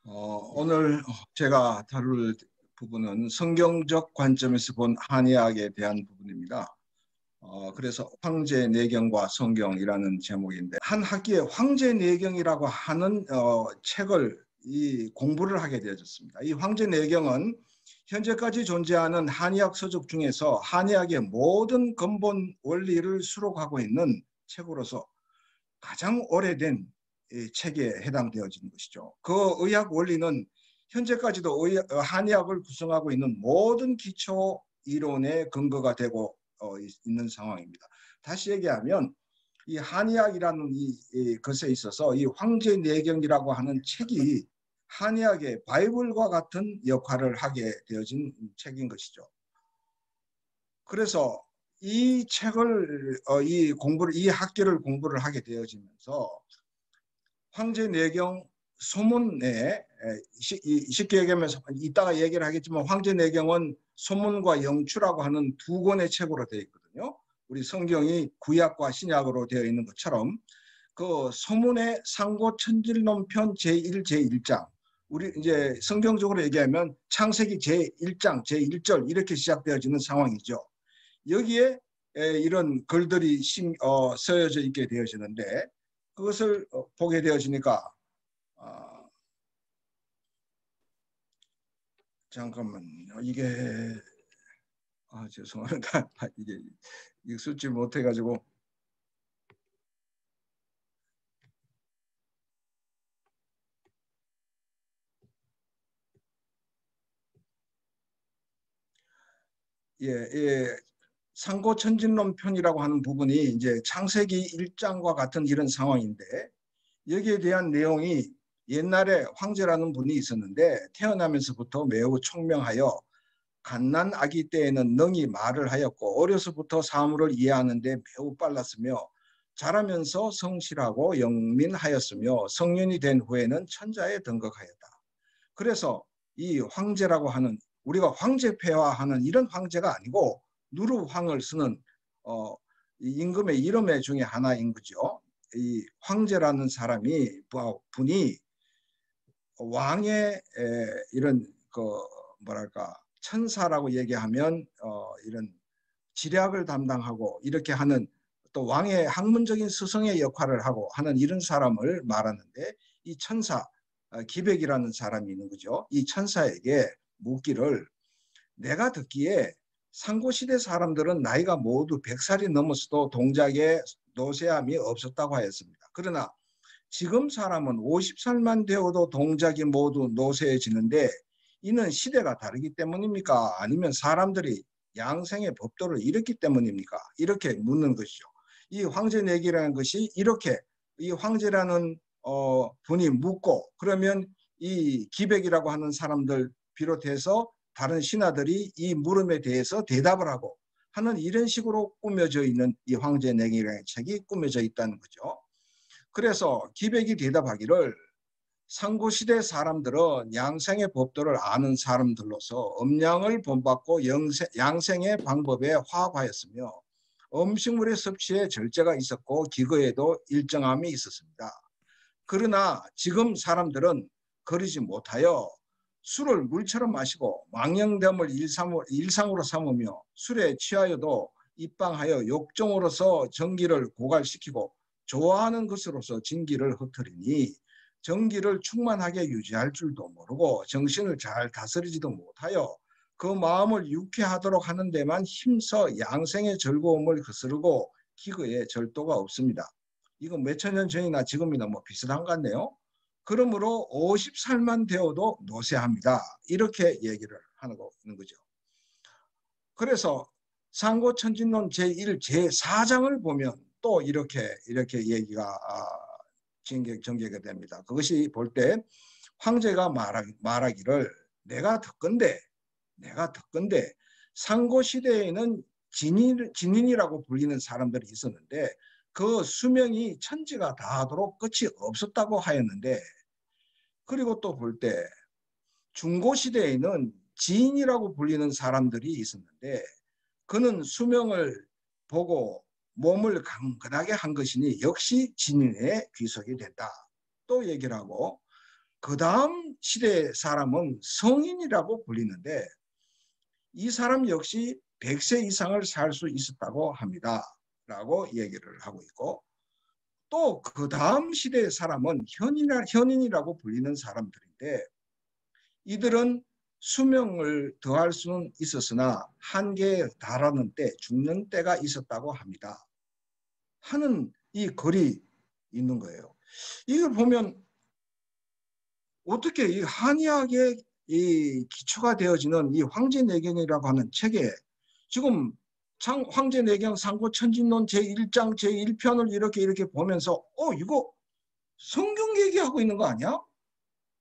오늘 제가 다룰 부분은 성경적 관점에서 본 한의학에 대한 부분입니다. 그래서 황제내경과 성경이라는 제목인데 한 학기에 황제내경이라고 하는 책을 공부를 하게 되어졌습니다. 이 황제내경은 현재까지 존재하는 한의학 서적 중에서 한의학의 모든 근본 원리를 수록하고 있는 책으로서 가장 오래된 책에 해당되어지는 것이죠. 그 의학 원리는 현재까지도 한의학을 구성하고 있는 모든 기초 이론의 근거가 되고 있는 상황입니다. 다시 얘기하면 이 한의학이라는 것에 있어서 이 황제내경이라고 하는 책이 한의학의 바이블과 같은 역할을 하게 되어진 책인 것이죠. 그래서 이 책을 이 학기를 공부를 하게 되어지면서 황제내경 소문에 쉽게 얘기하면 이따가 얘기를 하겠지만 황제내경은 소문과 영추라고 하는 두 권의 책으로 되어 있거든요. 우리 성경이 구약과 신약으로 되어 있는 것처럼 그 소문의 상고천진론편 제1, 제1장 우리 이제 성경적으로 얘기하면 창세기 제1장, 제1절 이렇게 시작되어지는 상황이죠. 여기에 이런 글들이 쓰여져 있게 되어지는데 그것을 보게 되어지니까 잠깐만요. 이게 죄송합니다. 이게 익숙지 못해가지고 예, 상고천진론 편이라고 하는 부분이 이제 창세기 1장과 같은 이런 상황인데 여기에 대한 내용이 옛날에 황제라는 분이 있었는데 태어나면서부터 매우 총명하여 갓난 아기 때에는 능히 말을 하였고 어려서부터 사물을 이해하는데 매우 빨랐으며 자라면서 성실하고 영민하였으며 성년이 된 후에는 천자에 등극하였다. 그래서 이 황제라고 하는 우리가 황제폐화하는 이런 황제가 아니고 누르황을 쓰는 임금의 이름 중에 하나인 거죠. 이 황제라는 분이 왕의 이런 그 뭐랄까 천사라고 얘기하면 이런 지략을 담당하고 이렇게 하는 또 왕의 학문적인 스승의 역할을 하고 하는 이런 사람을 말하는데 이 천사 기백이라는 사람이 있는 거죠. 이 천사에게 묻기를 내가 듣기에 상고시대 사람들은 나이가 모두 100살이 넘었어도 동작에 노쇠함이 없었다고 하였습니다. 그러나 지금 사람은 50살만 되어도 동작이 모두 노쇠해지는데 이는 시대가 다르기 때문입니까? 아니면 사람들이 양생의 법도를 잃었기 때문입니까? 이렇게 묻는 것이죠. 이 황제내기라는 것이 이렇게 이 황제라는 분이 묻고 그러면 이 기백이라고 하는 사람들 비롯해서 다른 신하들이 이 물음에 대해서 대답을 하고 하는 이런 식으로 꾸며져 있는 이 황제내기라는 책이 꾸며져 있다는 거죠. 그래서 기백이 대답하기를 상고시대 사람들은 양생의 법도를 아는 사람들로서 음양을 본받고 양생의 방법에 화합하였으며 음식물의 섭취에 절제가 있었고 기거에도 일정함이 있었습니다. 그러나 지금 사람들은 그러지 못하여 술을 물처럼 마시고 망령됨을 일상으로 삼으며 술에 취하여도 입방하여 욕정으로서 정기를 고갈시키고 좋아하는 것으로서 진기를 흩트리니 정기를 충만하게 유지할 줄도 모르고 정신을 잘 다스리지도 못하여 그 마음을 유쾌하도록 하는 데만 힘써 양생의 즐거움을 거스르고 기거에 절도가 없습니다. 이건 몇천 년 전이나 지금이나 뭐 비슷한 것 같네요. 그러므로 50살만 되어도 노쇠합니다. 이렇게 얘기를 하는 거죠. 그래서 상고천진론 제1, 제4장을 보면 또 이렇게 얘기가 전개가 됩니다. 그것이 볼 때 황제가 말하기를 내가 듣건대 상고시대에는 진인이라고 불리는 사람들이 있었는데 그 수명이 천지가 다하도록 끝이 없었다고 하였는데 그리고 또 볼 때 중고시대에는 지인이라고 불리는 사람들이 있었는데 그는 수명을 보고 몸을 강건하게 한 것이니 역시 진인의 귀속이 됐다. 또 얘기를 하고 그 다음 시대의 사람은 성인이라고 불리는데 이 사람 역시 100세 이상을 살 수 있었다고 합니다. 라고 얘기를 하고 있고 또 그 다음 시대의 사람은 현인이라고 불리는 사람들인데 이들은 수명을 더할 수는 있었으나 한계에 달하는 때 죽는 때가 있었다고 합니다. 하는 이 글이 있는 거예요. 이걸 보면 어떻게 이 한의학의 이 기초가 되어지는 이 황제내경이라고 하는 책에 지금 황제내경 상고천진론 제1장 제1편을 이렇게 보면서 이거 성경 얘기하고 있는 거 아니야?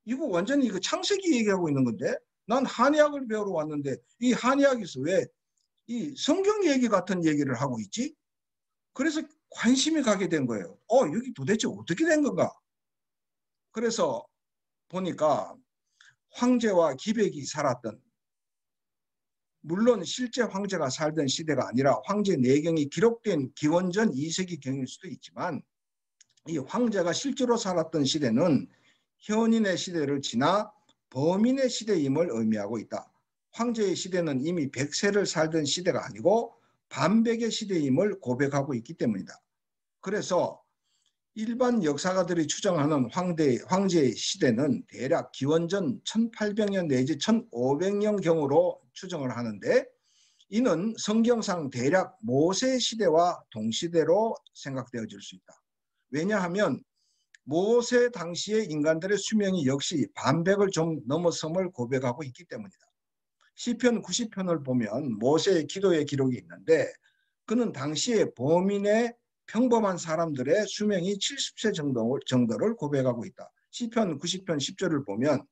이거 완전히 이거 창세기 얘기하고 있는 건데 난 한의학을 배우러 왔는데 이 한의학에서 왜 이 성경 얘기 같은 얘기를 하고 있지? 그래서 관심이 가게 된 거예요. 여기 도대체 어떻게 된 건가? 그래서 보니까 황제와 기백이 살았던 물론 실제 황제가 살던 시대가 아니라 황제 내경이 기록된 기원전 2세기경일 수도 있지만 이 황제가 실제로 살았던 시대는 현인의 시대를 지나 범인의 시대임을 의미하고 있다. 황제의 시대는 이미 100세를 살던 시대가 아니고 반백의 시대임을 고백하고 있기 때문이다. 그래서 일반 역사가들이 추정하는 황제의 시대는 대략 기원전 1800년 내지 1500년경으로 추정을 하는데 이는 성경상 대략 모세 시대와 동시대로 생각되어질 수 있다. 왜냐하면 모세 당시의 인간들의 수명이 역시 반백을 좀 넘어섬을 고백하고 있기 때문이다. 시편 90편을 보면 모세의 기도의 기록이 있는데 그는 당시의 범인의 평범한 사람들의 수명이 70세 정도를 고백하고 있다. 시편 90편 10절을 보면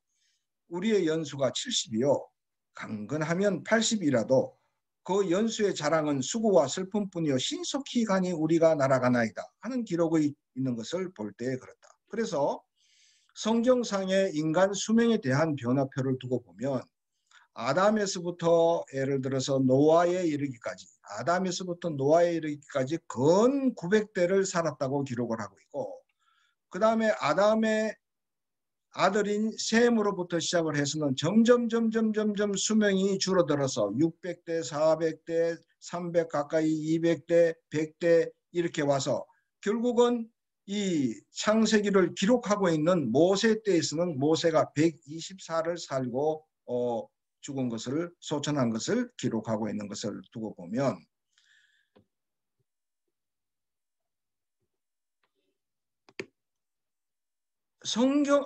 우리의 연수가 70이요 강건하면 80이라도 그 연수의 자랑은 수고와 슬픔뿐이요 신속히 가니 우리가 날아가나이다 하는 기록이 있는 것을 볼 때 그렇다. 그래서 성경상의 인간 수명에 대한 변화표를 두고 보면 아담에서부터 예를 들어서 노아에 이르기까지 아담에서부터 노아에 이르기까지 근 900대를 살았다고 기록을 하고 있고 그 다음에 아담의 아들인 셈으로부터 시작을 해서는 점점 수명이 줄어들어서 600대, 400대, 300 가까이 200대, 100대 이렇게 와서 결국은 이 창세기를 기록하고 있는 모세 때에서는 모세가 124를 살고 죽은 것을 소천한 것을 기록하고 있는 것을 두고 보면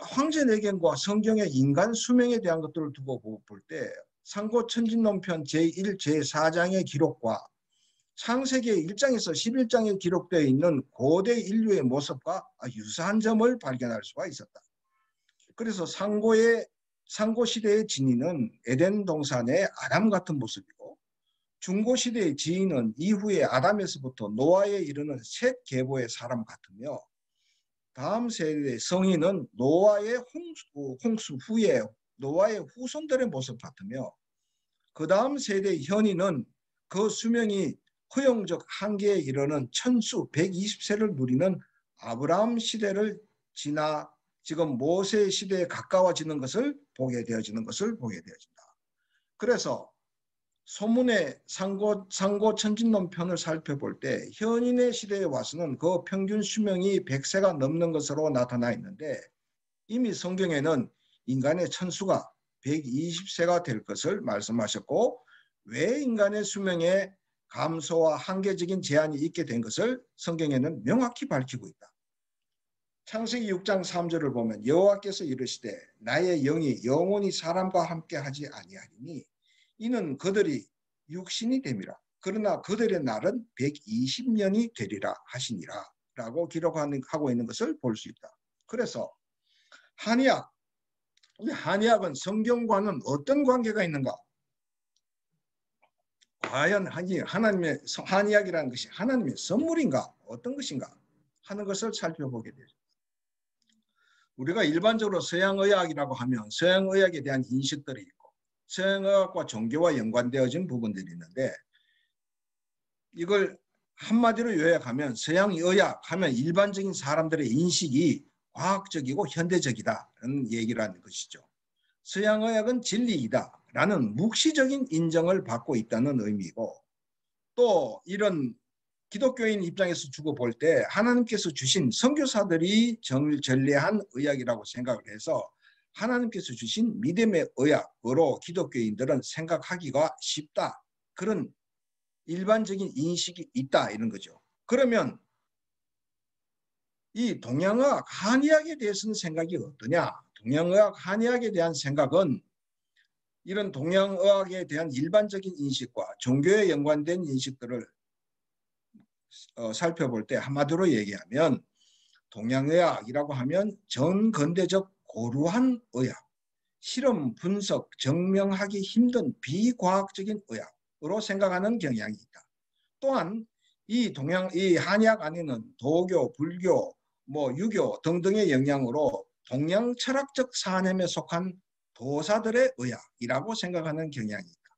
황제내경과 성경의 인간 수명에 대한 것들을 두고 볼 때 상고천진론편 제1, 제4장의 기록과 창세기 1장에서 11장에 기록되어 있는 고대 인류의 모습과 유사한 점을 발견할 수가 있었다. 그래서 상고시대의 진인은 에덴 동산의 아담 같은 모습이고 중고시대의 지인은 이후에 아담에서부터 노아에 이르는 셋 계보의 사람 같으며 다음 세대의 성인은 노아의 홍수 후에 노아의 후손들의 모습 같으며 그 다음 세대의 현인은 그 수명이 허용적 한계에 이르는 천수 120세를 누리는 아브라함 시대를 지나 지금 모세 시대에 가까워지는 것을 보게 되어진다. 그래서 소문의 상고천진론 편을 살펴볼 때 현인의 시대에 와서는 그 평균 수명이 100세가 넘는 것으로 나타나 있는데 이미 성경에는 인간의 천수가 120세가 될 것을 말씀하셨고 왜 인간의 수명에 감소와 한계적인 제한이 있게 된 것을 성경에는 명확히 밝히고 있다. 창세기 6장 3절을 보면 여호와께서 이르시되 나의 영이 영원히 사람과 함께 하지 아니하리니 이는 그들이 육신이 됨이라. 그러나 그들의 날은 120년이 되리라 하시니라 라고 기록하고 있는 것을 볼 수 있다. 그래서 한의학은 성경과는 어떤 관계가 있는가? 과연 한의학이라는 것이 하나님의 선물인가? 어떤 것인가? 하는 것을 살펴보게 되죠. 우리가 일반적으로 서양의학이라고 하면 서양의학에 대한 인식들이 있고 서양의학과 종교와 연관되어진 부분들이 있는데 이걸 한마디로 요약하면 서양의학 하면 일반적인 사람들의 인식이 과학적이고 현대적이다라는 얘기를 하는 것이죠. 서양의학은 진리이다라는 묵시적인 인정을 받고 있다는 의미고, 또 이런 기독교인 입장에서 두고 볼 때 하나님께서 주신 선교사들이 전례한 의학이라고 생각을 해서 하나님께서 주신 믿음의 의학으로 기독교인들은 생각하기가 쉽다. 그런 일반적인 인식이 있다 이런 거죠. 그러면 이 동양의학, 한의학에 대해서는 생각이 어떠냐? 동양의학, 한의학에 대한 생각은 이런 동양의학에 대한 일반적인 인식과 종교에 연관된 인식들을 살펴볼 때 한마디로 얘기하면 동양의학이라고 하면 전근대적 고루한 의학, 실험, 분석, 증명하기 힘든 비과학적인 의학으로 생각하는 경향이 있다. 또한 이 한의학 안에는 도교, 불교, 유교 등등의 영향으로 동양 철학적 사념에 속한 도사들의 의학이라고 생각하는 경향이 있다.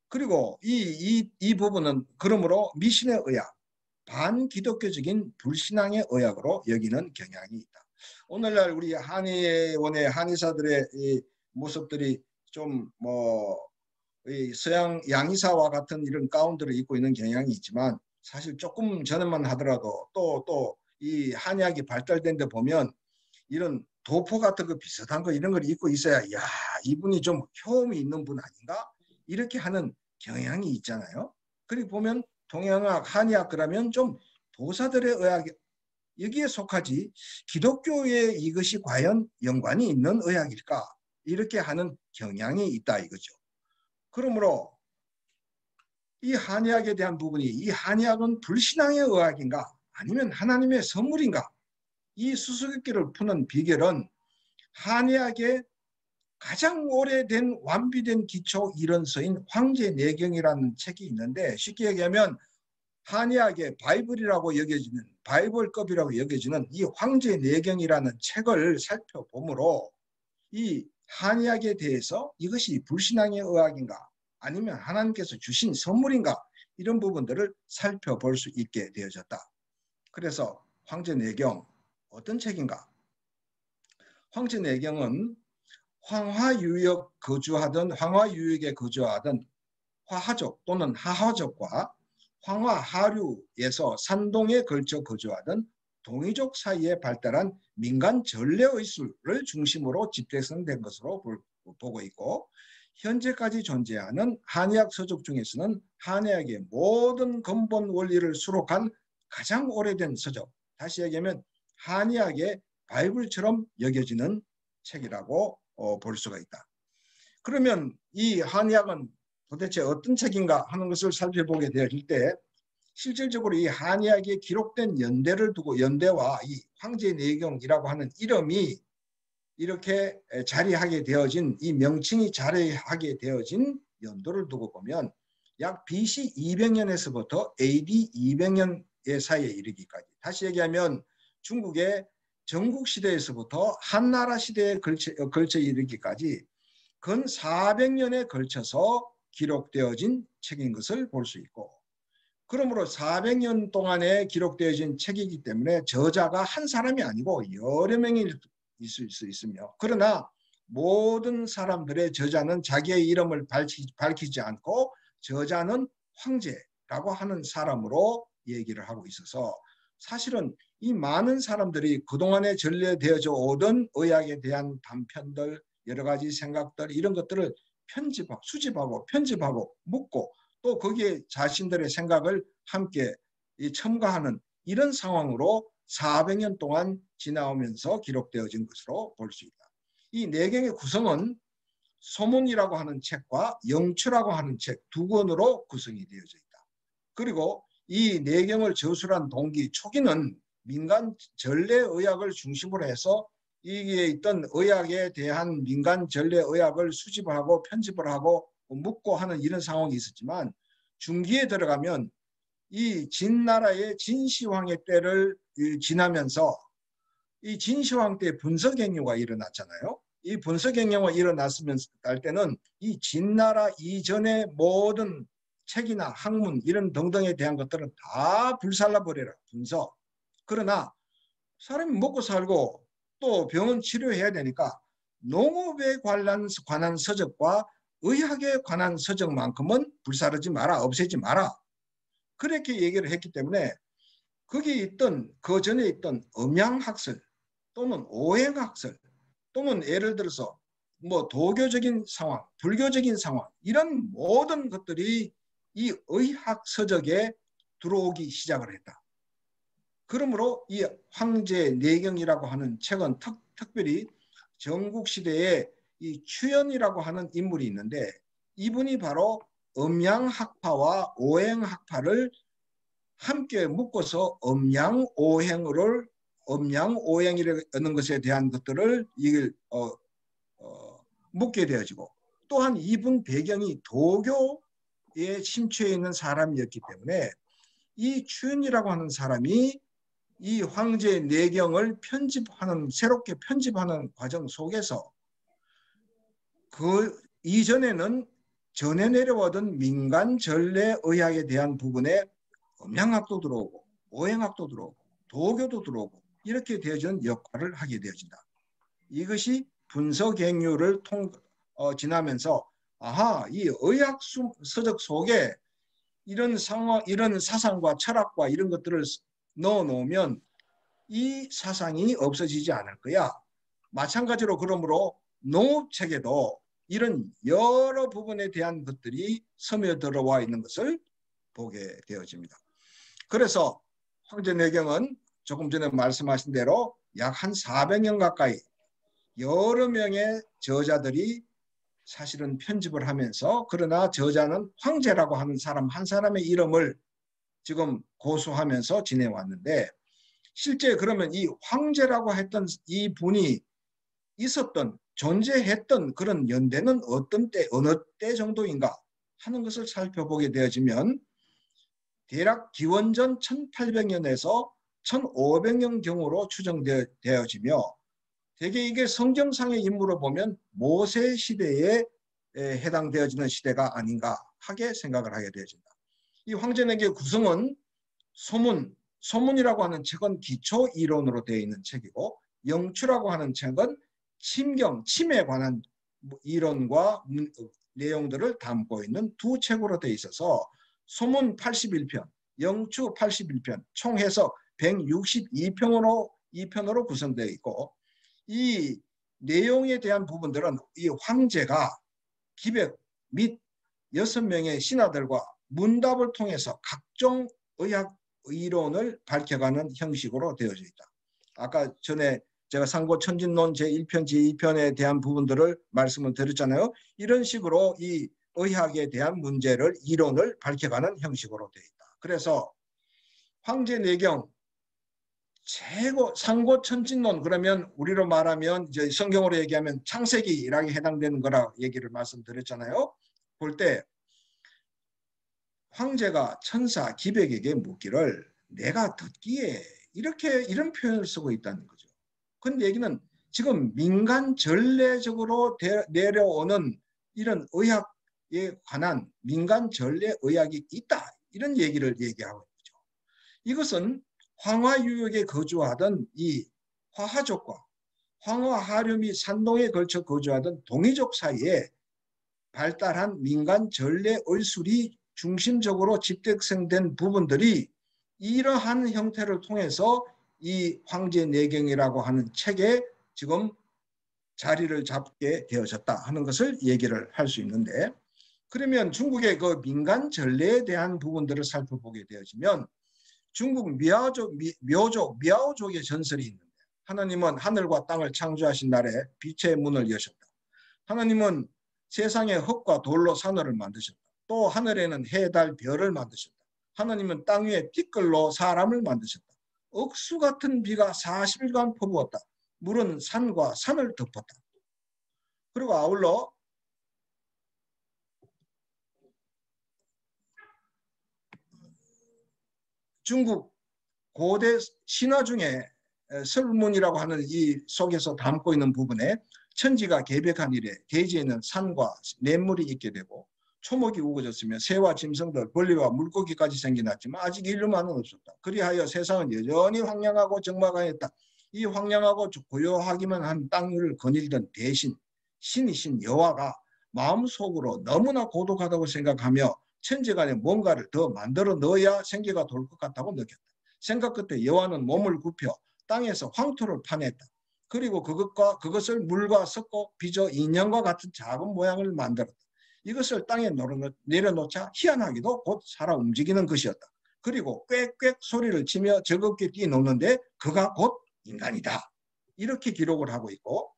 그리고 이 부분은 그러므로 미신의 의학, 반기독교적인 불신앙의 의학으로 여기는 경향이 있다. 오늘날 우리 한의원의 한의사들의 이 모습들이 좀 서양 양의사와 같은 이런 가운들을 입고 있는 경향이 있지만 사실 조금 전에만 하더라도 또 이 한의학이 발달된 데 보면 이런 도포 같은 거 비슷한 거 이런 걸 입고 있어야 야 이분이 좀 효험이 있는 분 아닌가? 이렇게 하는 경향이 있잖아요. 그리고 보면 동양학, 한의학 그러면 좀 도사들의 의학 여기에 속하지 기독교에 이것이 과연 연관이 있는 의학일까? 이렇게 하는 경향이 있다 이거죠. 그러므로 이 한의학에 대한 부분이 이 한의학은 불신앙의 의학인가? 아니면 하나님의 선물인가? 이 수수께끼를 푸는 비결은 한의학의 가장 오래된 완비된 기초 이론서인 황제내경이라는 책이 있는데 쉽게 얘기하면 한의학의 바이블이라고 여겨지는 바이블급이라고 여겨지는 이 황제내경이라는 책을 살펴보므로 이 한의학에 대해서 이것이 불신앙의 의학인가 아니면 하나님께서 주신 선물인가 이런 부분들을 살펴볼 수 있게 되어졌다. 그래서 황제내경 어떤 책인가? 황제내경은 황화유역에 거주하던 화하족 또는 하하족과 황화 하류에서 산동에 걸쳐 거주하던 동이족 사이에 발달한 민간 전래의술을 중심으로 집대성된 것으로 보고 있고 현재까지 존재하는 한의학 서적 중에서는 한의학의 모든 근본 원리를 수록한 가장 오래된 서적, 다시 얘기하면 한의학의 바이블처럼 여겨지는 책이라고 볼 수가 있다. 그러면 이 한의학은 도대체 어떤 책인가 하는 것을 살펴보게 되어질 때 실질적으로 이 한의학에 기록된 연대를 두고 연대와 이 황제내경이라고 하는 이름이 이렇게 자리하게 되어진 이 명칭이 자리하게 되어진 연도를 두고 보면 약 BC 200년에서부터 AD 200년 사이에 이르기까지 다시 얘기하면 중국의 전국시대에서부터 한나라 시대에 걸쳐 이르기까지 근 400년에 걸쳐서 기록되어진 책인 것을 볼 수 있고 그러므로 400년 동안에 기록되어진 책이기 때문에 저자가 한 사람이 아니고 여러 명이 있을 수 있으며 그러나 모든 사람들의 저자는 자기의 이름을 밝히지 않고 저자는 황제라고 하는 사람으로 얘기를 하고 있어서 사실은 이 많은 사람들이 그동안에 전래되어져 오던 의학에 대한 단편들 여러 가지 생각들 이런 것들을 수집하고 편집하고 묻고 또 거기에 자신들의 생각을 함께 첨가하는 이런 상황으로 400년 동안 지나오면서 기록되어진 것으로 볼 수 있다. 이 내경의 구성은 소문이라고 하는 책과 영추라고 하는 책 두 권으로 구성이 되어져 있다. 그리고 이 내경을 저술한 동기 초기는 민간 전래의학을 중심으로 해서 이게 있던 의학에 대한 민간 전래의학을 수집을 하고 편집을 하고 묻고 하는 이런 상황이 있었지만 중기에 들어가면 이 진나라의 진시황의 때를 지나면서 이 진시황 때 분서갱유가 일어났잖아요. 이 분서갱유가 일어났으면서 할 때는 이 진나라 이전의 모든 책이나 학문 이런 등등에 대한 것들은 다 불살라버려라 분서. 그러나 사람이 먹고 살고 또 병원 치료해야 되니까 농업에 관한 서적과 의학에 관한 서적만큼은 불사르지 마라, 없애지 마라. 그렇게 얘기를 했기 때문에 거기에 있던 그 전에 있던 음양학설 또는 오행학설 또는 예를 들어서 뭐 도교적인 상황, 불교적인 상황 이런 모든 것들이 이 의학 서적에 들어오기 시작을 했다. 그러므로 이 황제 내경이라고 하는 책은 특별히 전국시대에 이 추연이라고 하는 인물이 있는데 이분이 바로 음양학파와 오행학파를 함께 묶어서 음양오행이라는 것에 대한 것들을 묻게 되어지고 또한 이분 배경이 도교에 심취해 있는 사람이었기 때문에 이 추연이라고 하는 사람이 이 황제 내경을 새롭게 편집하는 과정 속에서 그 이전에는 전해 내려오던 민간 전례 의학에 대한 부분에 음양학도 들어오고 오행학도 들어오고 도교도 들어오고 이렇게 되어지는 역할을 하게 되어진다. 이것이 분서갱유를 지나면서 아하, 이 의학 서적 속에 이런 상황, 이런 사상과 철학과 이런 것들을 넣어 놓으면 이 사상이 없어지지 않을 거야. 마찬가지로 그러므로 농업책에도 이런 여러 부분에 대한 것들이 스며들어와 있는 것을 보게 되어집니다. 그래서 황제내경은 조금 전에 말씀하신 대로 약 한 400년 가까이 여러 명의 저자들이 사실은 편집을 하면서 그러나 저자는 황제라고 하는 사람 한 사람의 이름을 지금 고수하면서 지내왔는데 실제 그러면 이 황제라고 했던 이 분이 존재했던 그런 연대는 어떤 때, 어느 때 정도인가 하는 것을 살펴보게 되어지면 대략 기원전 1800년에서 1500년 경으로 추정되어지며 대개 이게 성경상의 인물로 보면 모세 시대에 해당되어지는 시대가 아닌가 하게 생각을 하게 되어진다. 이 황제내기의 구성은 소문이라고 하는 책은 기초 이론으로 되어 있는 책이고 영추라고 하는 책은 침에 관한 이론과 내용들을 담고 있는 두 책으로 되어 있어서 소문 81편, 영추 81편, 총 해서 162편으로 구성되어 있고 이 내용에 대한 부분들은 이 황제가 기백 및 6명의 신하들과 문답을 통해서 각종 의학 이론을 밝혀가는 형식으로 되어져 있다. 아까 전에 제가 상고천진론 제1편, 제2편에 대한 부분들을 말씀을 드렸잖아요. 이런 식으로 이 의학에 대한 이론을 밝혀가는 형식으로 되어 있다. 그래서 황제내경 상고천진론 그러면 우리로 말하면 이제 성경으로 얘기하면 창세기라고 해당되는 거라 얘기를 말씀드렸잖아요. 볼 때 황제가 천사 기백에게 묻기를 내가 듣기에 이런 표현을 쓰고 있다는 거죠. 그 얘기는 지금 민간 전례적으로 내려오는 이런 의학에 관한 민간 전례 의학이 있다. 이런 얘기를 얘기하고 있죠. 이것은 황하 유역에 거주하던 이 화하족과 황하 하류 및 산동에 걸쳐 거주하던 동이족 사이에 발달한 민간 전례 의술이 중심적으로 집대성된 부분들이 이러한 형태를 통해서 이 황제내경이라고 하는 책에 지금 자리를 잡게 되어졌다 하는 것을 얘기를 할 수 있는데 그러면 중국의 그 민간 전례에 대한 부분들을 살펴보게 되어지면 중국 미아오족의 전설이 있는데 하나님은 하늘과 땅을 창조하신 날에 빛의 문을 여셨다. 하나님은 세상에 흙과 돌로 산을 만드셨다. 또 하늘에는 해, 달, 별을 만드셨다. 하나님은 땅 위에 티끌로 사람을 만드셨다. 억수 같은 비가 40일간 퍼부었다. 물은 산과 산을 덮었다. 그리고 아울러 중국 고대 신화 중에 설문이라고 하는 이 속에서 담고 있는 부분에 천지가 개벽한 이래 대지에는 산과 냇물이 있게 되고 초목이 우거졌으며 새와 짐승들, 벌레와 물고기까지 생겨났지만 아직 인류만은 없었다. 그리하여 세상은 여전히 황량하고 적막하였다. 이 황량하고 고요하기만 한 땅을 거닐던 대신 신이신 여호와가 마음속으로 너무나 고독하다고 생각하며 천지간에 뭔가를 더 만들어 넣어야 생기가 돌 것 같다고 느꼈다. 생각 끝에 여호와는 몸을 굽혀 땅에서 황토를 파냈다. 그리고 그것을 물과 섞어 빚어 인형과 같은 작은 모양을 만들었다. 이것을 땅에 내려놓자 희한하게도 곧 살아 움직이는 것이었다. 그리고 꽥꽥 소리를 치며 즐겁게 뛰노는데 그가 곧 인간이다. 이렇게 기록을 하고 있고,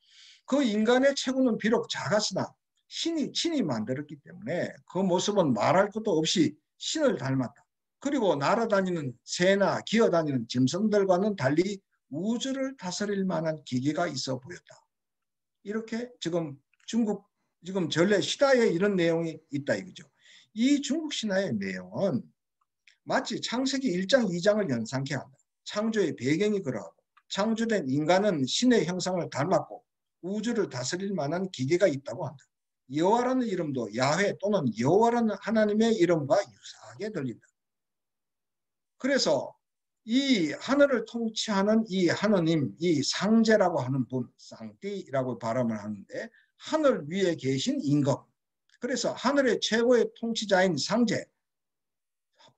그 인간의 체구는 비록 작았으나 신이 만들었기 때문에 그 모습은 말할 것도 없이 신을 닮았다. 그리고 날아다니는 새나 기어다니는 짐승들과는 달리 우주를 다스릴 만한 기계가 있어 보였다. 이렇게 지금 중국 전래 시다에 이런 내용이 있다 이거죠. 이 중국 신화의 내용은 마치 창세기 1장, 2장을 연상케 한다. 창조의 배경이 그러하고 창조된 인간은 신의 형상을 닮았고 우주를 다스릴 만한 기계가 있다고 한다. 여호와라는 이름도 야훼 또는 여호와라는 하나님의 이름과 유사하게 들린다. 그래서 이 하늘을 통치하는 이 하느님, 이 상제라고 하는 분, 쌍띠라고 발음을 하는데 하늘 위에 계신 임금. 그래서 하늘의 최고의 통치자인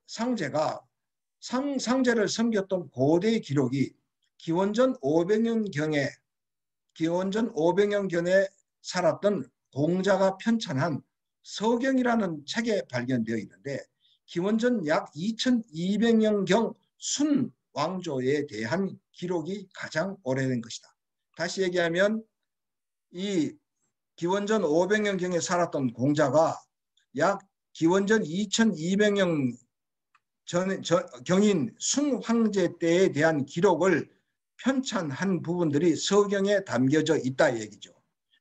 상제가 상제를 섬겼던 고대의 기록이 기원전 500년경에 살았던 공자가 편찬한 서경이라는 책에 발견되어 있는데 기원전 약 2200년경 순 왕조에 대한 기록이 가장 오래된 것이다. 다시 얘기하면 이 기원전 500년경에 살았던 공자가 약 기원전 2200년 경인 순 황제 때에 대한 기록을 편찬한 부분들이 서경에 담겨져 있다 얘기죠.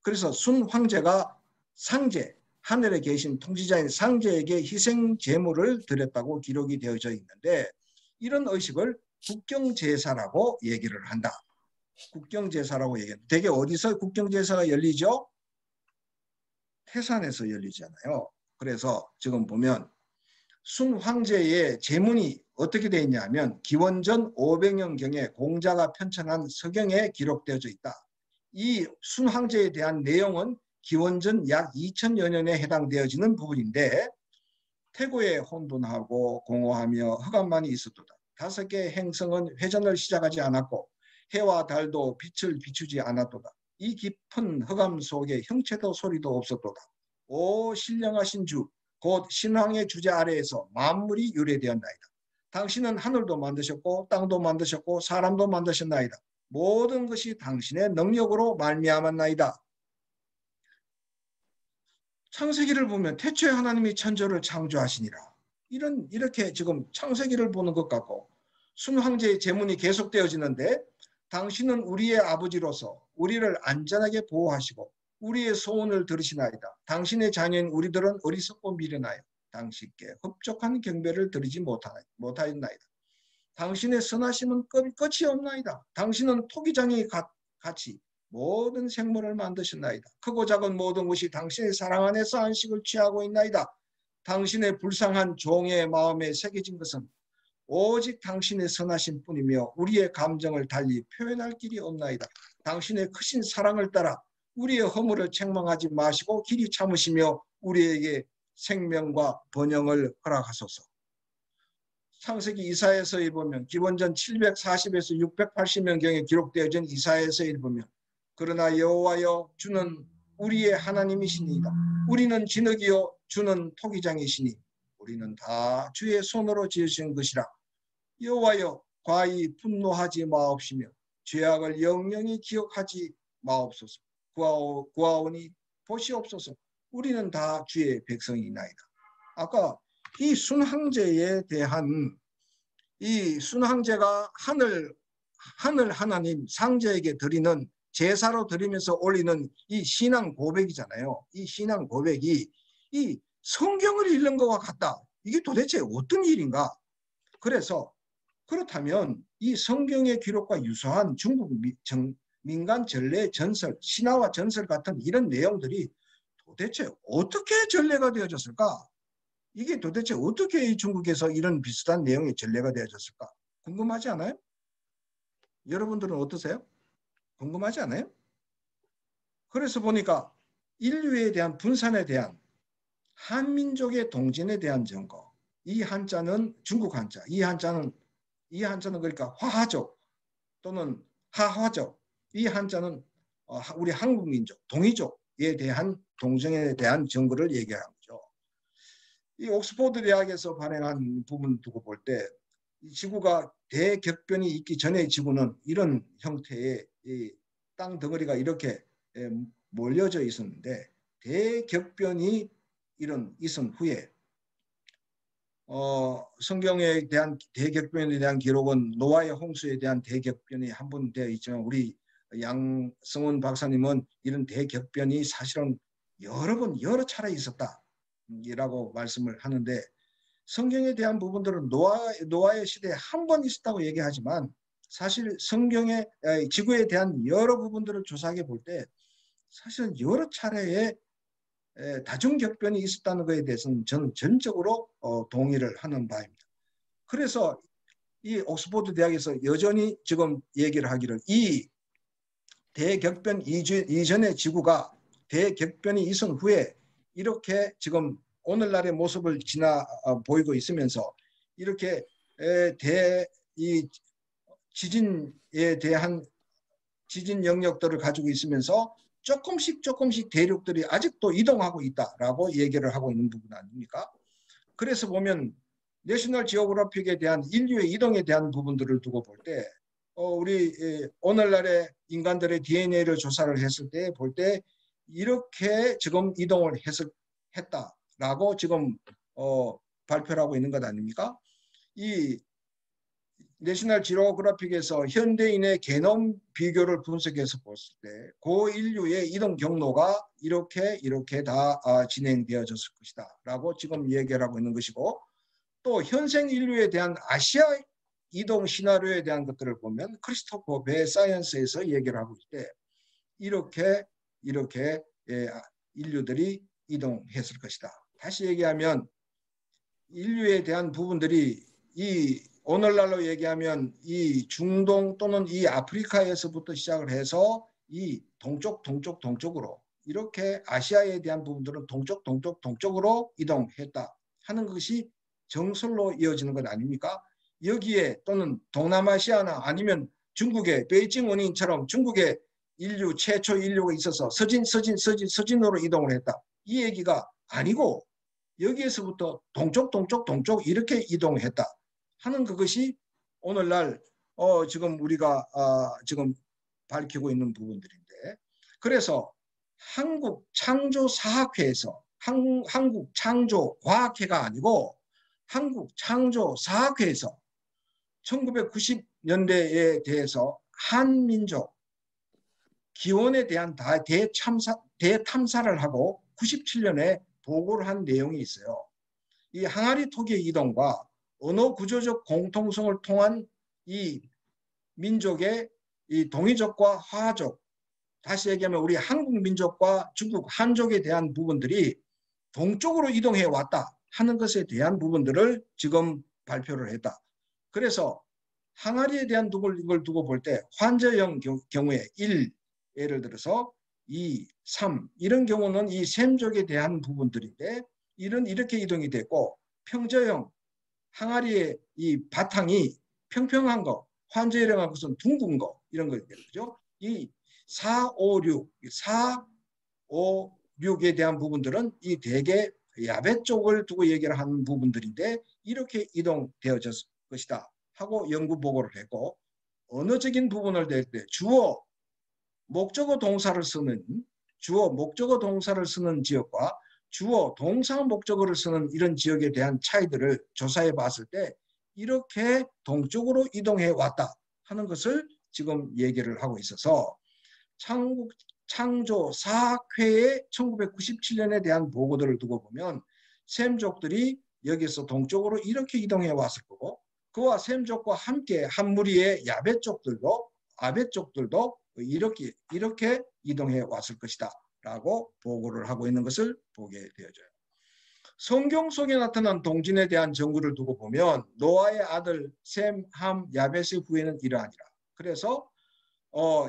그래서 순 황제가 상제, 하늘에 계신 통치자인 상제에게 희생 제물을 드렸다고 기록이 되어져 있는데 이런 의식을 국경제사라고 얘기를 한다. 국경제사라고 얘기합니다. 대개 어디서 국경제사가 열리죠? 태산에서 열리잖아요. 그래서 지금 보면 순 황제의 제문이 어떻게 되어 있냐면 기원전 500년경에 공자가 편찬한 서경에 기록되어져 있다. 이 순 황제에 대한 내용은 기원전 약 2000여 년에 해당되어지는 부분인데 태고에 혼돈하고 공허하며 흑암만이 있었도다. 5개의 행성은 회전을 시작하지 않았고 해와 달도 빛을 비추지 않았도다. 이 깊은 흑암 속에 형체도 소리도 없었도다. 오 신령하신 주, 곧 신왕의 주제 아래에서 만물이 유래되었나이다. 당신은 하늘도 만드셨고 땅도 만드셨고 사람도 만드셨나이다. 모든 것이 당신의 능력으로 말미암았나이다. 창세기를 보면 태초에 하나님이 천지를 창조하시니라. 이렇게 지금 창세기를 보는 것 같고 순 황제의 제문이 계속되어지는데 당신은 우리의 아버지로서 우리를 안전하게 보호하시고 우리의 소원을 들으시나이다. 당신의 자녀인 우리들은 어리석고 미련하여 당신께 흡족한 경배를 드리지 못하였나이다. 당신의 선하심은 끝이 없나이다. 당신은 토기장이 같이 모든 생물을 만드셨나이다. 크고 작은 모든 것이 당신의 사랑 안에서 안식을 취하고 있나이다. 당신의 불쌍한 종의 마음에 새겨진 것은 오직 당신의 선하심 뿐이며 우리의 감정을 달리 표현할 길이 없나이다. 당신의 크신 사랑을 따라 우리의 허물을 책망하지 마시고 길이 참으시며 우리에게 생명과 번영을 허락하소서. 창세기 이사야서에 보면 기원전 740에서 680년경에 기록되어진 이사야서에 보면 그러나 여호와여 주는 우리의 하나님이시니이다. 우리는 진흙이요 주는 토기장이시니 우리는 다 주의 손으로 지으신 것이라. 여호와여 과히 분노하지 마옵시며 죄악을 영영히 기억하지 마옵소서. 구하오니 보시옵소서. 우리는 다 주의 백성이나이다. 아까 이 순황제에 대한 이 순황제가 하늘 하나님 상제에게 드리는 제사로 드리면서 올리는 이 신앙 고백이잖아요. 이 신앙 고백이 이 성경을 읽는 것과 같다. 이게 도대체 어떤 일인가? 그래서 그렇다면 이 성경의 기록과 유사한 중국 민간 전래 전설, 신화와 전설 같은 이런 내용들이 도대체 어떻게 전래가 되어졌을까? 이게 도대체 어떻게 중국에서 이런 비슷한 내용이 전래가 되어졌을까? 궁금하지 않아요? 여러분들은 어떠세요? 궁금하지 않아요? 그래서 보니까 인류에 대한 분산에 대한 한민족의 동진에 대한 증거. 이 한자는 중국 한자. 이 한자는 그러니까 화하족 또는 하화족. 이 한자는 우리 한국민족, 동이족에 대한 동정에 대한 증거를 얘기하는 거죠. 이 옥스퍼드 대학에서 발행한 부분 두고 볼 때 지구가 대격변이 있기 전의 지구는 이런 형태의 땅 덩어리가 이렇게 몰려져 있었는데 대격변이 있은 후에 성경에 대한 대격변에 대한 기록은 노아의 홍수에 대한 대격변이 한 번 되어 있지만 우리 양성훈 박사님은 이런 대격변이 사실은 여러 차례 있었다라고 말씀을 하는데 성경에 대한 부분들은 노아의 시대에 한 번 있었다고 얘기하지만 사실 성경의 지구에 대한 여러 부분들을 조사해 볼 때 사실은 여러 차례의 다중격변이 있었다는 것에 대해서는 저는 전적으로 동의를 하는 바입니다. 그래서 이 옥스퍼드 대학에서 여전히 지금 얘기를 하기를 이 대격변 이전의 지구가 대격변이 있은 후에 이렇게 지금 오늘날의 모습을 보이고 있으면서 이렇게 이 지진에 대한 지진 영역들을 가지고 있으면서 조금씩 대륙들이 아직도 이동하고 있다라고 얘기를 하고 있는 부분 아닙니까? 그래서 보면 내셔널 지오그래픽에 대한 인류의 이동에 대한 부분들을 두고 볼 때 우리 오늘날의 인간들의 DNA를 조사를 했을 때 볼 때 이렇게 지금 이동을 했다라고 지금 발표를 하고 있는 것 아닙니까? 이 내셔널 지오그래픽에서 현대인의 게놈 비교를 분석해서 봤을 때 고인류의 이동 경로가 이렇게 다 진행되어졌을 것이다 라고 지금 얘기를 하고 있는 것이고 또 현생 인류에 대한 아시아 이동 시나리오에 대한 것들을 보면 크리스토퍼 배 사이언스에서 얘기를 하고 있을 때 이렇게 인류들이 이동했을 것이다. 다시 얘기하면 인류에 대한 부분들이 이 오늘날로 얘기하면 이 중동 또는 이 아프리카에서부터 시작을 해서 이 동쪽으로 이렇게 아시아에 대한 부분들은 동쪽으로 이동했다 하는 것이 정설로 이어지는 것 아닙니까? 여기에 또는 동남아시아나 아니면 중국의 베이징 원인처럼 중국의 최초 인류가 있어서 서진으로 이동을 했다. 이 얘기가 아니고 여기에서부터 동쪽 이렇게 이동했다 하는 그것이 오늘날 지금 우리가 지금 밝히고 있는 부분들인데 그래서 한국 창조 사학회에서 한국 창조 과학회가 아니고 한국 창조 사학회에서 1990년대에 대해서 한민족 기원에 대한 대탐사를 하고 97년에 보고를 한 내용이 있어요. 이 항아리 토기의 이동과 언어 구조적 공통성을 통한 이 민족의 이 동이족과 화족, 다시 얘기하면 우리 한국 민족과 중국 한족에 대한 부분들이 동쪽으로 이동해 왔다 하는 것에 대한 부분들을 지금 발표를 했다. 그래서 항아리에 대한 이걸 두고 볼 때 환저형 경우에 1, 예를 들어서 2, 3 이런 경우는 이 샘족에 대한 부분들인데 이렇게 이동이 됐고 평저형 항아리의 이 바탕이 평평한 거, 환저형한 것은 둥근 거 이런 거죠. 이 4, 5, 6에 대한 부분들은 이 대개 야베 쪽을 두고 얘기를 하는 부분들인데 이렇게 이동되어졌을 것이다 하고 연구 보고를 했고 언어적인 부분을 댈 때 주어 목적어 동사를 쓰는 지역과 주어 동사 목적어를 쓰는 이런 지역에 대한 차이들을 조사해 봤을 때 이렇게 동쪽으로 이동해 왔다 하는 것을 지금 얘기를 하고 있어서 창조 사학회의 1997년에 대한 보고들을 두고 보면 샘족들이 여기서 동쪽으로 이렇게 이동해 왔을 거고 그와 샘족과 함께 한 무리의 아베족들도 이렇게 이동해 왔을 것이다 라고 보고를 하고 있는 것을 보게 되어져요. 성경 속에 나타난 동진에 대한 정구를 두고 보면 노아의 아들 셈, 함, 야벳의 후예는 이러하니라. 그래서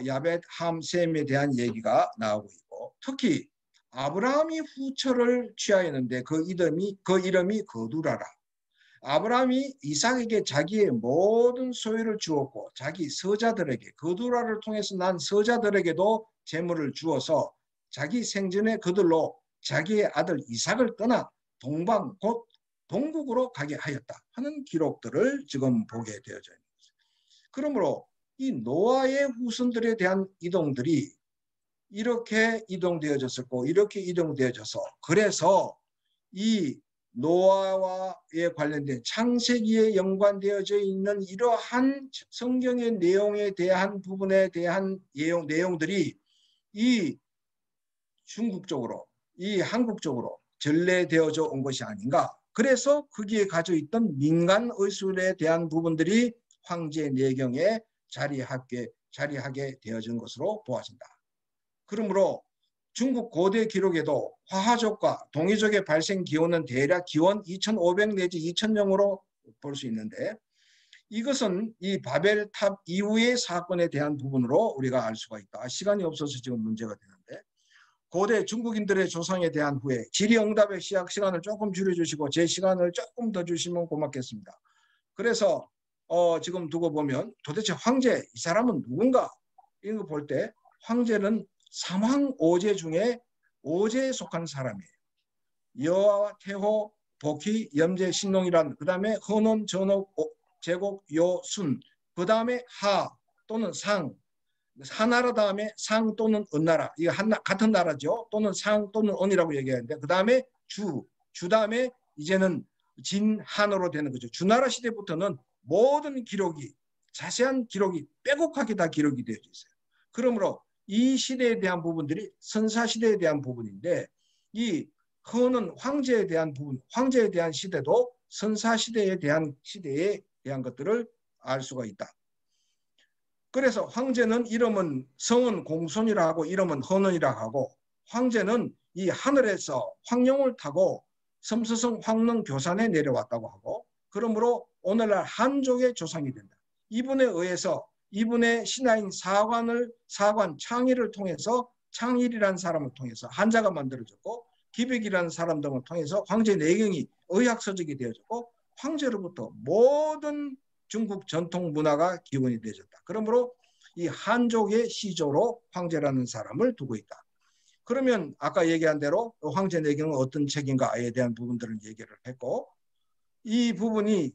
야벳, 함, 셈에 대한 얘기가 나오고 있고 특히 아브라함이 후처를 취하였는데 그 이름이 거두라라. 아브라함이 이삭에게 자기의 모든 소유를 주었고 자기 서자들에게 거두라를 통해서 난 서자들에게도 재물을 주어서 자기 생전에 그들로 자기의 아들 이삭을 떠나 동방 곧 동국으로 가게 하였다 하는 기록들을 지금 보게 되어져 있는 것입니다. 그러므로 이 노아의 후손들에 대한 이동들이 이렇게 이동되어졌었고 이렇게 이동되어져서 그래서 이 노아와에 관련된 창세기에 연관되어져 있는 이러한 성경의 내용에 대한 부분에 대한 내용들이 이 중국 쪽으로 이 한국 쪽으로 전래되어져 온 것이 아닌가. 그래서 거기에 가지고 있던 민간 의술에 대한 부분들이 황제 내경에 자리하게 되어진 것으로 보아진다. 그러므로 중국 고대 기록에도 화하족과 동이족의 발생 기원은 대략 기원 2500 내지 2000년으로 볼 수 있는데 이것은 이 바벨탑 이후의 사건에 대한 부분으로 우리가 알 수가 있다. 시간이 없어서 지금 문제가 되는데 고대 중국인들의 조상에 대한 후에 질의응답의 시간을 조금 줄여주시고 제 시간을 조금 더 주시면 고맙겠습니다. 그래서 지금 두고 보면 도대체 황제 이 사람은 누군가 이런 거 볼 때 황제는 삼황 오제 중에 오제에 속한 사람이에요. 여와 태호 복희 염제 신농이란 그 다음에 헌원 전옥 제곡 요순 그 다음에 하 또는 상 하나라 다음에 상 또는 은나라 이거 같은 나라죠. 또는 상 또는 은이라고 얘기하는데 그 다음에 주 다음에 이제는 진한으로 되는 거죠. 주나라 시대부터는 모든 기록이 자세한 기록이 빼곡하게 다 기록이 되어져 있어요. 그러므로 이 시대에 대한 부분들이 선사시대에 대한 부분인데 이 허는 황제에 대한 부분, 황제에 대한 시대도 선사시대에 대한 것들을 알 수가 있다. 그래서 황제는 이름은 성은 공손이라 하고 이름은 헌원이라 하고 황제는 이 하늘에서 황룡을 타고 섬서성 황릉 교산에 내려왔다고 하고 그러므로 오늘날 한족의 조상이 된다. 이분에 의해서 이분의 신하인 사관 창의를 통해서 창일이라는 사람을 통해서 한자가 만들어졌고 기백이라는 사람 등을 통해서 황제 내경이 의학서적이 되어졌고 황제로부터 모든 중국 전통 문화가 기원이 되어졌다. 그러므로 이 한족의 시조로 황제라는 사람을 두고 있다. 그러면 아까 얘기한 대로 황제 내경은 어떤 책인가에 대한 부분들을 얘기를 했고 이 부분이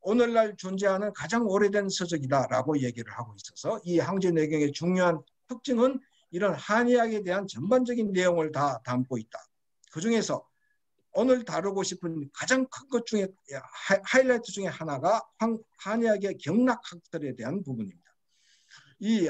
오늘날 존재하는 가장 오래된 서적이다라고 얘기를 하고 있어서 이 황제 내경의 중요한 특징은 이런 한의학에 대한 전반적인 내용을 다 담고 있다. 그중에서 오늘 다루고 싶은 가장 큰 것 중에 하이라이트 중에 하나가 한의학의 경락학설에 대한 부분입니다. 이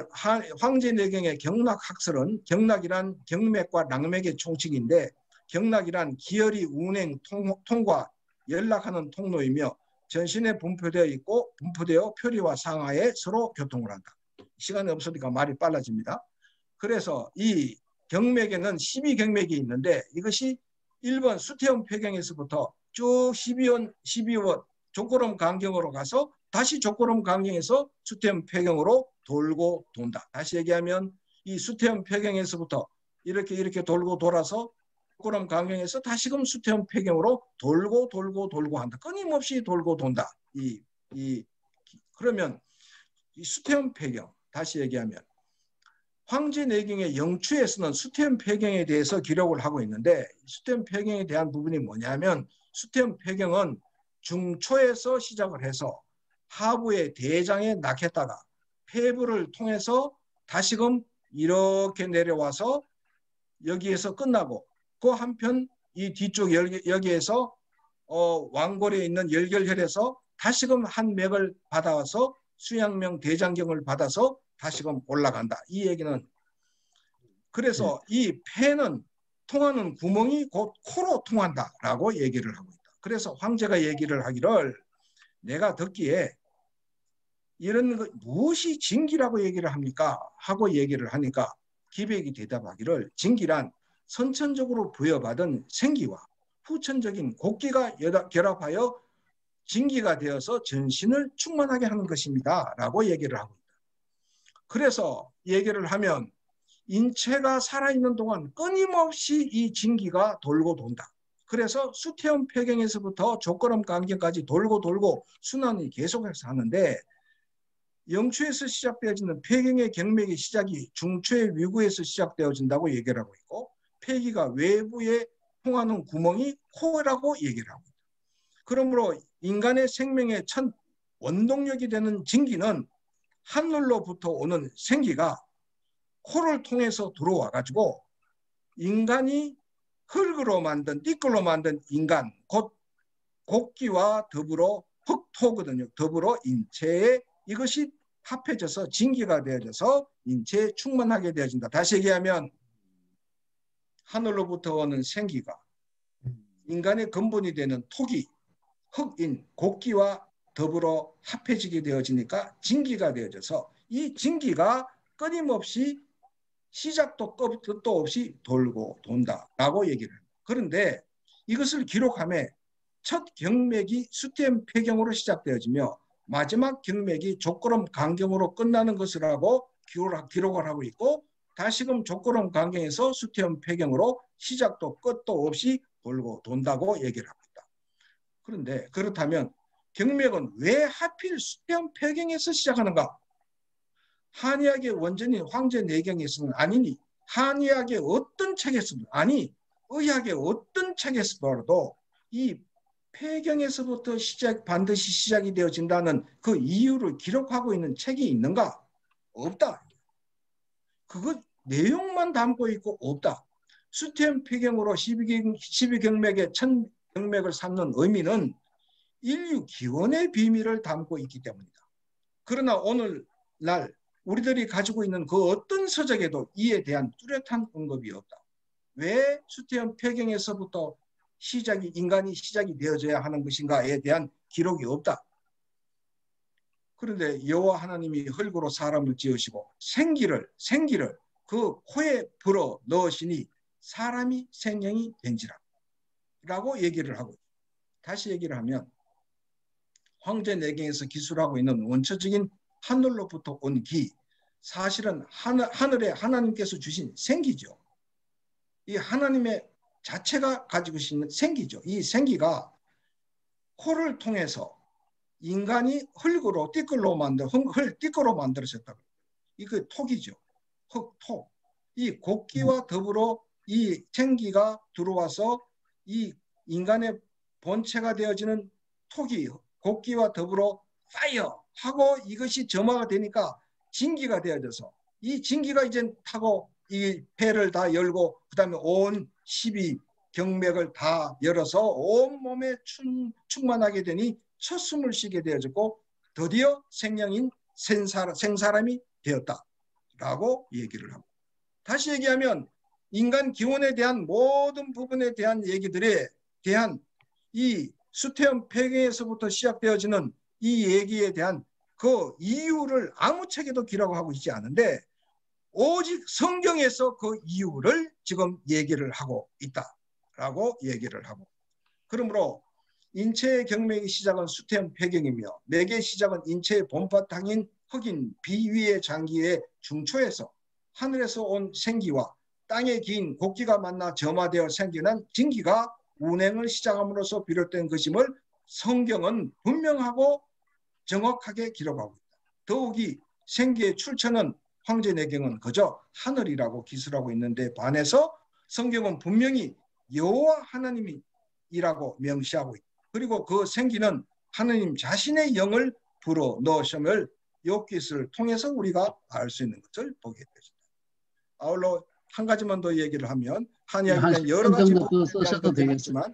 황제 내경의 경락학설은 경락이란 경맥과 락맥의 총칙인데 경락이란 기혈이 운행, 통과, 연락하는 통로이며 전신에 분포되어 있고 분포되어 표리와 상하에 서로 교통을 한다. 시간이 없으니까 말이 빨라집니다. 그래서 이 경맥에는 12경맥이 있는데 이것이 1번 수태원 폐경에서부터 쭉 12원 조꼬름 강경으로 가서 다시 조꼬름 강경에서 수태원 폐경으로 돌고 돈다. 다시 얘기하면 이 수태원 폐경에서부터 이렇게 돌고 돌아서 조꼬름 강경에서 다시금 수태원 폐경으로 돌고 한다. 끊임없이 돌고 돈다. 그러면 이 수태원 폐경 다시 얘기하면 황제 내경의 영추에서는 수태원 폐경에 대해서 기록을 하고 있는데 수태원 폐경에 대한 부분이 뭐냐면 수태원 폐경은 중초에서 시작을 해서 하부의 대장에 낙했다가 폐부를 통해서 다시금 이렇게 내려와서 여기에서 끝나고 그 한편 이 뒤쪽 여기에서 왕골에 있는 열결혈에서 다시금 한 맥을 받아와서 수양명 대장경을 받아서 다시금 올라간다. 이 얘기는 그래서 이 폐는 통하는 구멍이 곧 코로 통한다라고 얘기를 하고 있다. 그래서 황제가 얘기를 하기를 내가 듣기에 이런 거 무엇이 진기라고 얘기를 합니까? 하고 얘기를 하니까 기백이 대답하기를 진기란 선천적으로 부여받은 생기와 후천적인 곡기가 결합하여 진기가 되어서 전신을 충만하게 하는 것입니다. 라고 얘기를 하고 있다. 그래서 얘기를 하면 인체가 살아있는 동안 끊임없이 이 진기가 돌고 돈다. 그래서 수태음 폐경에서부터 족걸음 강경까지 돌고 순환이 계속해서 하는데, 영추에서 시작되어지는 폐경의 경맥의 시작이 중추의 위구에서 시작되어진다고 얘기를 하고 있고, 폐기가 외부에 통하는 구멍이 코라고 얘기를 하고 있다. 그러므로 인간의 생명의 첫 원동력이 되는 진기는 하늘로부터 오는 생기가 코를 통해서 들어와 가지고 인간이 흙으로 만든 띠끌로 만든 인간, 곧 곡기와 더불어 흙토거든요. 더불어 인체에 이것이 합해져서 진기가 되어져서 인체에 충만하게 되어진다. 다시 얘기하면 하늘로부터 오는 생기가 인간의 근본이 되는 토기, 흙인 곡기와 더불어 합해지게 되어지니까 진기가 되어져서 이 진기가 끊임없이 시작도 끝도 없이 돌고 돈다라고 얘기를 합니다. 그런데 이것을 기록함에 첫 경맥이 수태음 폐경으로 시작되어지며 마지막 경맥이 족걸음 강경으로 끝나는 것을 하고 기록을 하고 있고, 다시금 족걸음 강경에서 수태음 폐경으로 시작도 끝도 없이 돌고 돈다고 얘기를 합니다. 그런데 그렇다면 경맥은 왜 하필 수태음 폐경에서 시작하는가? 한의학의 원전인 황제내경에서는 아니니, 한의학의 어떤 책에서도 아니, 의학의 어떤 책에서도 이 폐경에서부터 반드시 시작이 되어진다는 그 이유를 기록하고 있는 책이 있는가? 없다. 그거 내용만 담고 있고 없다. 수태음 폐경으로 12경맥의 첫 경맥을 삼는 의미는 인류 기원의 비밀을 담고 있기 때문이다. 그러나 오늘날 우리들이 가지고 있는 그 어떤 서적에도 이에 대한 뚜렷한 언급이 없다. 왜 수태음 폐경에서부터 인간이 시작이 되어져야 하는 것인가에 대한 기록이 없다. 그런데 여호와 하나님이 흙으로 사람을 지으시고 생기를 그 코에 불어 넣으시니 사람이 생명이 된지라 라고 얘기를 하고, 다시 얘기를 하면 황제내경에서 기술하고 있는 원초적인 하늘로부터 온 기, 사실은 하늘에 하나님께서 주신 생기죠. 이 하나님의 자체가 가지고 있는 생기죠. 이 생기가 코를 통해서 인간이 흙으로 띠끌로 만들어졌다고. 이거 톡이죠. 흙톡. 이 곡기와 더불어 이 생기가 들어와서 이 인간의 본체가 되어지는 톡이 곡기와 더불어 파이어 하고 이것이 점화가 되니까 진기가 되어져서 이 진기가 이제 타고 이 폐를 다 열고 그다음에 온 12경맥을 다 열어서 온 몸에 충만하게 되니 첫 숨을 쉬게 되어졌고 드디어 생명인 생사람이 되었다라고 얘기를 합니다. 다시 얘기하면 인간 기원에 대한 모든 부분에 대한 얘기들에 대한 이 수태음 폐경에서부터 시작되어지는 이 얘기에 대한 그 이유를 아무 책에도 기록하고 있지 않은데 오직 성경에서 그 이유를 지금 얘기를 하고 있다라고 얘기를 하고, 그러므로 인체의 경맥의 시작은 수태음 폐경이며 맥의 시작은 인체의 본바탕인 흙인 비위의 장기의 중초에서 하늘에서 온 생기와 땅에 긴 곡기가 만나 점화되어 생겨난 진기가 운행을 시작함으로써 비롯된 것임을 성경은 분명하고 정확하게 기록하고 있다. 더욱이 생기의 출처는 황제내경은 그저 하늘이라고 기술하고 있는데 반해서 성경은 분명히 여호와 하나님이라고 명시하고 있다. 그리고 그 생기는 하나님 자신의 영을 불어 넣으심을 욥기서를 통해서 우리가 알 수 있는 것을 보게 되십니다. 아울러 한 가지만 더 얘기를 하면 한의학에 대한 여러 가지 부분에 대한 것들이 있지만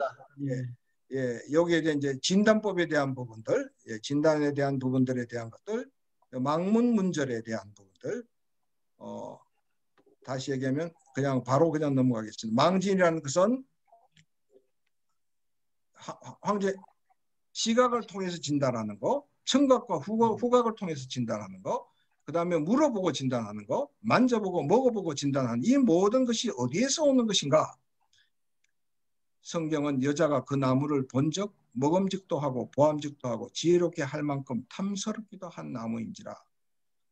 여기에 대한 이제 진단법에 대한 부분들, 진단에 대한 부분들에 대한 것들, 망문문절에 대한 부분들, 다시 얘기하면 바로 넘어가겠습니다. 망진이라는 것은 황제 시각을 통해서 진단하는 거, 청각과 후각을 통해서 진단하는 거, 그 다음에 물어보고 진단하는 거, 만져보고 먹어보고 진단하는 이 모든 것이 어디에서 오는 것인가? 성경은 여자가 그 나무를 본 적, 먹음직도 하고 보암직도 하고 지혜롭게 할 만큼 탐스럽기도 한 나무인지라.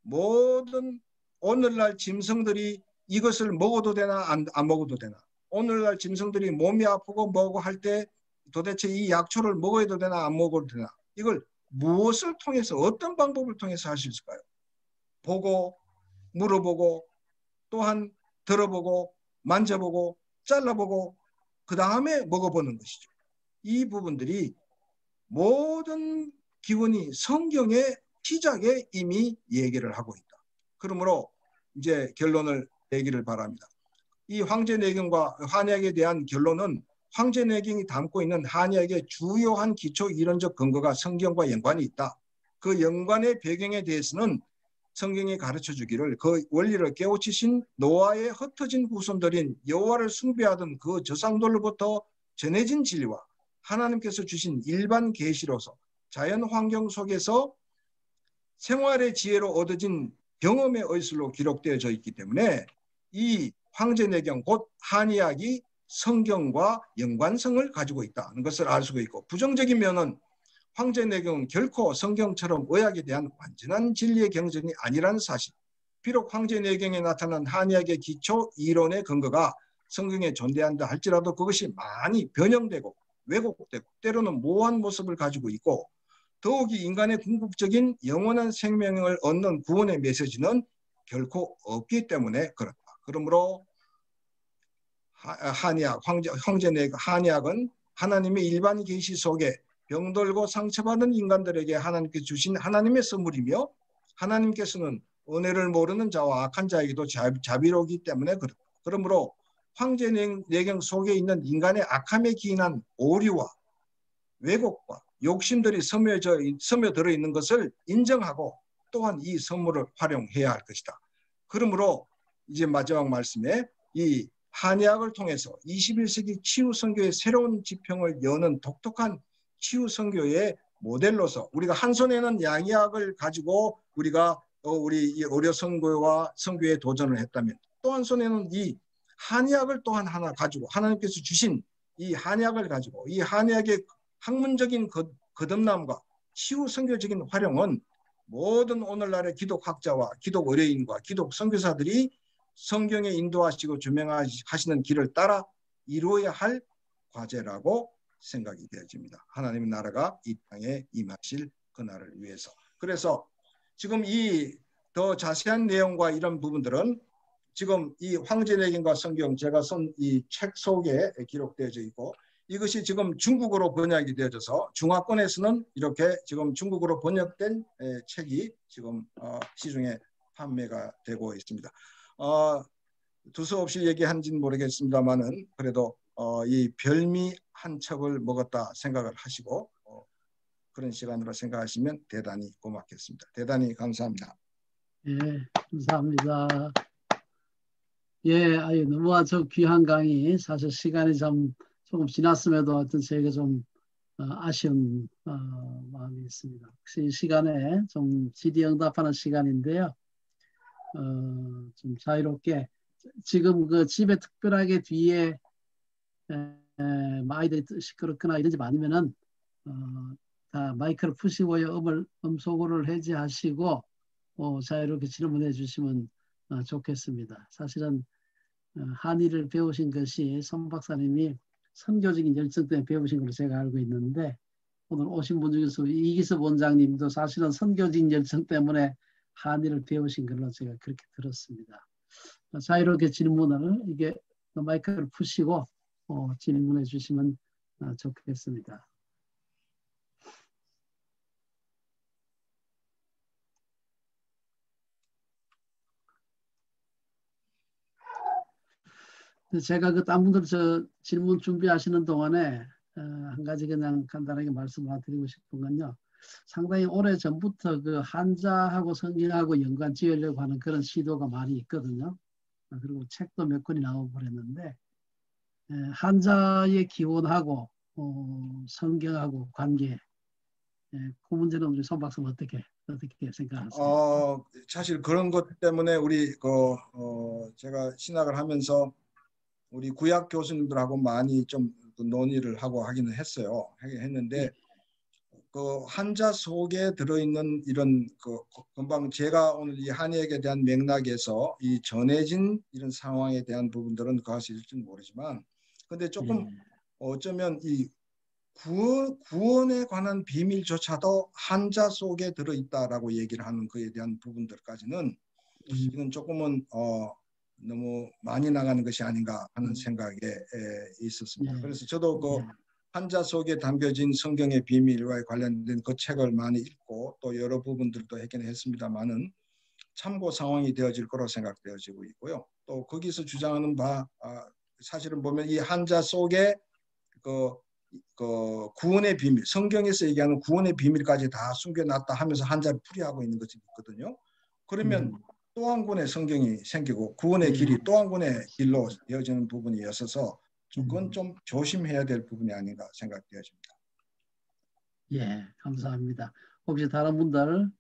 모든 오늘날 짐승들이 이것을 먹어도 되나 안 먹어도 되나, 오늘날 짐승들이 몸이 아프고 뭐고 할 때 도대체 이 약초를 먹어도 되나 안 먹어도 되나, 이걸 무엇을 통해서 어떤 방법을 통해서 할 수 있을까요? 보고 물어보고 또한 들어보고 만져보고 잘라보고 그 다음에 먹어보는 것이죠. 이 부분들이 모든 기원이 성경의 시작에 이미 얘기를 하고 있다. 그러므로 이제 결론을 내기를 바랍니다. 이 황제내경과 한약에 대한 결론은 황제내경이 담고 있는 한약의 주요한 기초 이론적 근거가 성경과 연관이 있다. 그 연관의 배경에 대해서는 성경이 가르쳐 주기를 그 원리를 깨우치신 노아의 흩어진 후손들인 여호와를 숭배하던 그 조상들로부터 전해진 진리와 하나님께서 주신 일반 계시로서 자연 환경 속에서 생활의 지혜로 얻어진 경험의 의술로 기록되어져 있기 때문에 이 황제내경 곧 한의학이 성경과 연관성을 가지고 있다는 것을 알 수가 있고, 부정적인 면은 황제내경은 결코 성경처럼 의학에 대한 완전한 진리의 경전이 아니라는 사실. 비록 황제내경에 나타난 한의학의 기초 이론의 근거가 성경에 존재한다 할지라도 그것이 많이 변형되고 왜곡되고 때로는 모호한 모습을 가지고 있고, 더욱이 인간의 궁극적인 영원한 생명을 얻는 구원의 메시지는 결코 없기 때문에 그렇다. 그러므로 한의학, 한의학은 하나님의 일반 계시 속에 병들고 상처받은 인간들에게 하나님께 주신 하나님의 선물이며, 하나님께서는 은혜를 모르는 자와 악한 자에게도 자비로우기 때문에 그렇다. 그러므로 황제내경 속에 있는 인간의 악함에 기인한 오류와 왜곡과 욕심들이 스며들어 있는 것을 인정하고 또한 이 선물을 활용해야 할 것이다. 그러므로 이제 마지막 말씀에 이 한의학을 통해서 21세기 치유 선교의 새로운 지평을 여는 독특한 치유 선교의 모델로서 우리가 한 손에는 양의학을 가지고 우리가 우리 의료 선교와 선교에 도전을 했다면, 또 한 손에는 이 한의학을 또한 하나 가지고 하나님께서 주신 이 한의학을 가지고 이 한의학의 학문적인 거듭남과 치유 선교적인 활용은 모든 오늘날의 기독학자와 기독 의료인과 기독 선교사들이 성경에 인도하시고 조명하시는 길을 따라 이루어야 할 과제라고 생각이 되어집니다. 하나님의 나라가 이 땅에 임하실 그날을 위해서. 그래서 지금 이 더 자세한 내용과 이런 부분들은 지금 이 황제내경과 성경 제가 쓴 이 책 속에 기록되어져 있고, 이것이 지금 중국어로 번역이 되어져서 중화권에서는 이렇게 지금 중국어로 번역된 책이 지금 시중에 판매가 되고 있습니다. 두서없이 얘기한지는 모르겠습니다만은 그래도 이 별미 한 척을 먹었다 생각을 하시고 그런 시간으로 생각하시면 대단히 고맙겠습니다. 대단히 감사합니다. 예, 감사합니다. 예, 아유, 너무 아주 귀한 강의. 사실 시간이 좀 조금 지났음에도 하여튼 저희가 좀 아쉬운 마음이 있습니다. 혹시 이 시간에 좀 질의응답하는 시간인데요. 좀 자유롭게 지금 그 집에 특별하게 뒤에 아이들이 시끄럽거나 이러지 않으면은 다 마이크를 푸시고요. 음소거를 해제하시고 자유롭게 질문해 주시면 좋겠습니다. 사실은 한의를 배우신 것이 손 박사님이 선교적인 열정 때문에 배우신 걸로 제가 알고 있는데, 오늘 오신 분 중에서 이기섭 원장님도 사실은 선교적인 열정 때문에 한의를 배우신 걸로 제가 그렇게 들었습니다. 자유롭게 질문을 이게 마이크를 푸시고 질문해 주시면 좋겠습니다. 제가 그 딴 분들 질문 준비하시는 동안에 한 가지 그냥 간단하게 말씀을 드리고 싶은 건요. 상당히 오래 전부터 그 한자하고 성경하고 연관 지으려고 하는 그런 시도가 많이 있거든요. 그리고 책도 몇 권이 나오고 그랬는데 한자의 기원하고 성경하고 관계, 그 문제는 우리 손 박사님 어떻게 생각하세요? 사실 그런 것 때문에 우리 제가 신학을 하면서 우리 구약 교수님들하고 많이 좀 논의를 하고 하기는 했어요. 했는데 그 환자 속에 들어있는 이런 그 금방 제가 오늘 이 한의학에 대한 맥락에서 이 전해진 이런 상황에 대한 부분들은 그것이 있을지는 모르지만, 근데 조금 예. 어쩌면 이 구원에 관한 비밀조차도 환자 속에 들어있다라고 얘기를 하는 그에 대한 부분들까지는 이건 조금은 너무 많이 나가는 것이 아닌가 하는 생각에 있었습니다. 예. 그래서 저도 그 예. 환자 속에 담겨진 성경의 비밀과 관련된 그 책을 많이 읽고 또 여러 부분들도 했긴 했습니다만은 참고 상황이 되어질 거로 생각되어지고 있고요. 또 거기서 주장하는 바 사실은 보면 이 환자 속에 그 구원의 비밀, 성경에서 얘기하는 구원의 비밀까지 다 숨겨놨다 하면서 환자를 풀이하고 있는 것이 있거든요. 그러면 또 한 권의 성경이 생기고 구원의 예. 길이 또 한 권의 길로 이어지는 부분이었어서 그건 음. 좀 조심해야 될 부분이 아닌가 생각되어집니다. 예, 감사합니다. 혹시 다른 분들